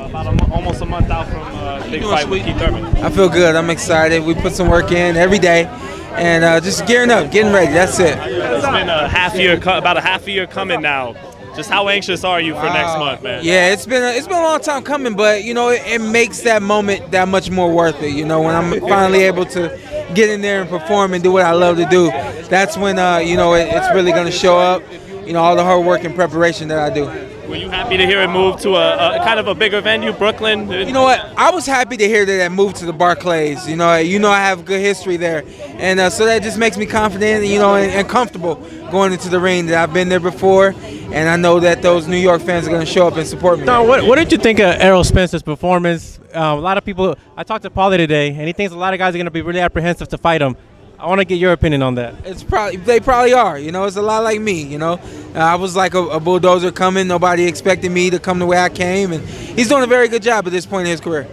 About almost a month out from the big fight with Keith Thurman. I feel good. I'm excited. We put some work in every day, and just gearing up, getting ready. That's it. It's been a half year, about a half a year coming now. Just how anxious are you for next month, man? Yeah, it's been a long time coming, but you know it makes that moment that much more worth it. You know, when I'm finally able to get in there and perform and do what I love to do, that's when you know it's really going to show up. You know, all the hard work and preparation that I do. Were you happy to hear it move to a kind of a bigger venue, Brooklyn? You know what? I was happy to hear that it moved to the Barclays. You know I have good history there, and so that just makes me confident, you know, and comfortable going into the ring. That I've been there before, and I know that those New York fans are going to show up and support me. Don, what did you think of Errol Spence's performance? A lot of people. I talked to Paulie today, and he thinks a lot of guys are going to be really apprehensive to fight him. I want to get your opinion on that. They probably are. You know, it's a lot like me. You know, I was like a bulldozer coming. Nobody expected me to come the way I came, and he's doing a very good job at this point in his career.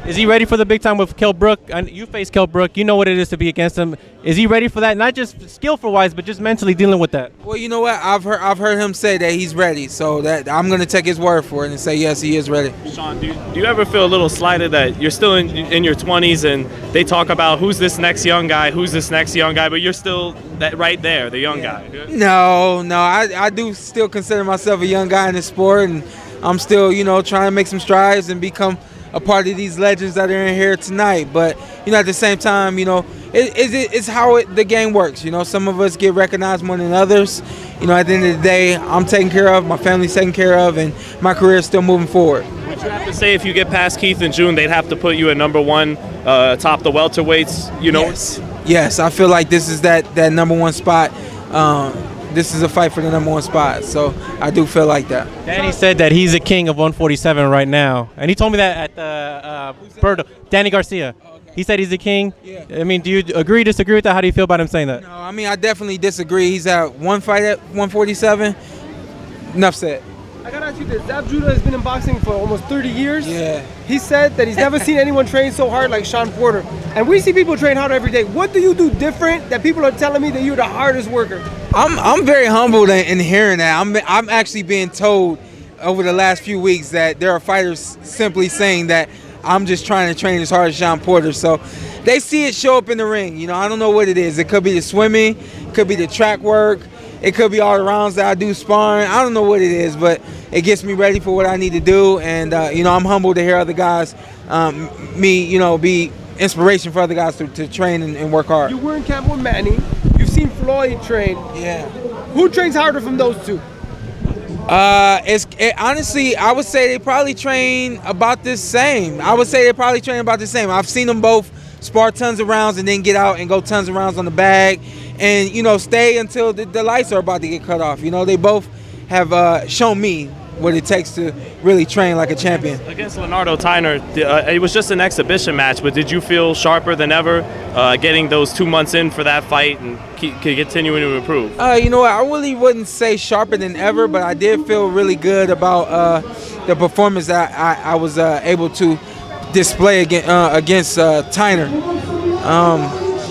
Is he ready for the big time with Kell Brook? You face Kell Brook. You know what it is to be against him. Is he ready for that? Not just skillful wise, but just mentally dealing with that. Well, you know what? I've heard him say that he's ready. So that I'm going to take his word for it and say yes, he is ready. Shawn, do you ever feel a little slighted that you're still in your 20s and they talk about who's this next young guy, but you're still right there, the young guy? No, I do still consider myself a young guy in the sport, and I'm still, you know, trying to make some strides and become a part of these legends that are in here tonight. But you know, at the same time, you know, it's how the game works. You know, some of us get recognized more than others. You know, at the end of the day, I'm taken care of, my family's taken care of, and my career is still moving forward. Would you have to say if you get past Keith in June, they'd have to put you at #1 top the welterweights? You know. Yes, I feel like this is that #1 spot. This is a fight for the #1 spot, so I do feel like that. Danny said that he's the king of 147 right now, and he told me that at the Danny Garcia. He said he's the king. Yeah. I mean, do you agree, disagree with that? How do you feel about him saying that? No, I mean, I definitely disagree. He's at one fight at 147. Enough said. I gotta ask you this. Zab Judah has been in boxing for almost 30 years. Yeah. He said that he's never seen anyone train so hard like Shawn Porter. And we see people train hard every day. What do you do different that people are telling me that you're the hardest worker? I'm very humbled in hearing that. I'm actually being told over the last few weeks that there are fighters simply saying that I'm just trying to train as hard as Shawn Porter. So they see it show up in the ring. You know, I don't know what it is. It could be the swimming, it could be the track work, it could be all the rounds that I do sparring. I don't know what it is, but it gets me ready for what I need to do. And, you know, I'm humbled to hear other guys, you know, be inspiration for other guys to train and work hard. You were in camp with Manny. You've seen Floyd train. Yeah. Who trains harder from those two? Honestly, I would say they probably train about the same. I've seen them both spar tons of rounds and then get out and go tons of rounds on the bag and, you know, stay until the lights are about to get cut off. You know, they both have shown me what it takes to really train like a champion. Against Leonardo Tyner, it was just an exhibition match, but did you feel sharper than ever getting those 2 months in for that fight and continuing to improve? You know what, I really wouldn't say sharper than ever, but I did feel really good about the performance that I was able to display against Tyner.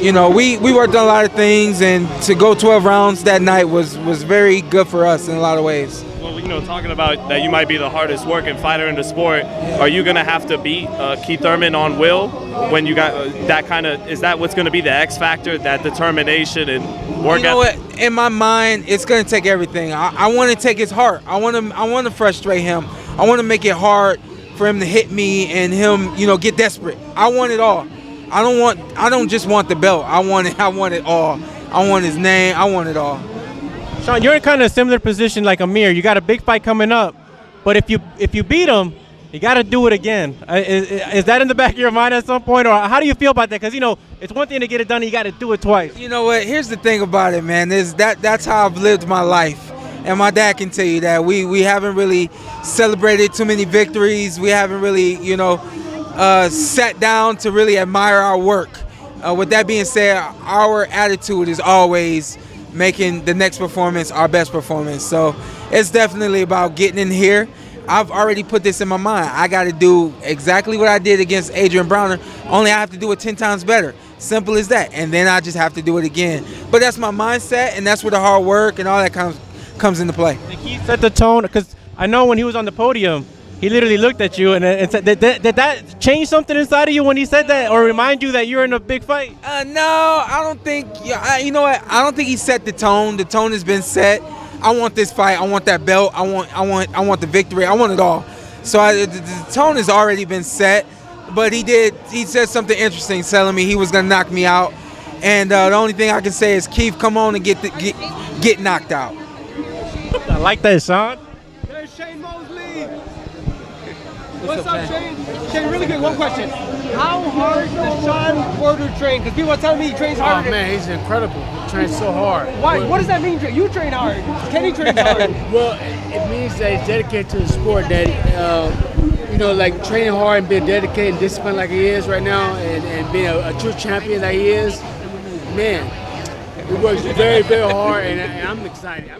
You know, we worked on a lot of things, and to go 12 rounds that night was very good for us in a lot of ways. Well, you know, talking about that you might be the hardest working fighter in the sport, are you going to have to beat Keith Thurman on will when you got that kind of, is that what's going to be the X factor, that determination and work? You know what, in my mind, it's going to take everything. I want to take his heart. I want to frustrate him. I want to make it hard for him to hit me and him, you know, get desperate. I want it all. I don't just want the belt. I want it all. I want his name. I want it all. Shawn, you're in kind of a similar position like Amir. You got a big fight coming up, but if you beat him, you got to do it again. Is that in the back of your mind at some point, or how do you feel about that? Because, you know, it's one thing to get it done, you got to do it twice. You know what? Here's the thing about it, man. That's how I've lived my life, and my dad can tell you that we haven't really celebrated too many victories. We haven't really, you know, sat down to really admire our work. With that being said, our attitude is always making the next performance our best performance. So it's definitely about getting in here. I've already put this in my mind. I got to do exactly what I did against Adrien Broner, only I have to do it 10 times better. Simple as that. And then I just have to do it again. But that's my mindset, and that's where the hard work and all that comes into play. Did he set the tone? Because I know when he was on the podium, he literally looked at you and said, did that change something inside of you when he said that, or remind you that you're in a big fight? No, I don't think. You know what? I don't think he set the tone. The tone has been set. I want this fight. I want that belt. I want the victory. I want it all. So the tone has already been set. But he said something interesting, telling me he was gonna knock me out. And the only thing I can say is, Keith, come on and get knocked out. I like that, Shawn. There's Shane Mosley. What's up, Shane? Shane, really quick, one question. How hard does Shawn Porter train? Because people are telling me he trains hard. Oh man, he's incredible. He trains so hard. Why? What does that mean? You train hard. Kenny trains hard. Well, it means that he's dedicated to the sport. That like training hard and being dedicated and disciplined like he is right now, and being a true champion like he is. Man, he works very, very hard, and I'm excited.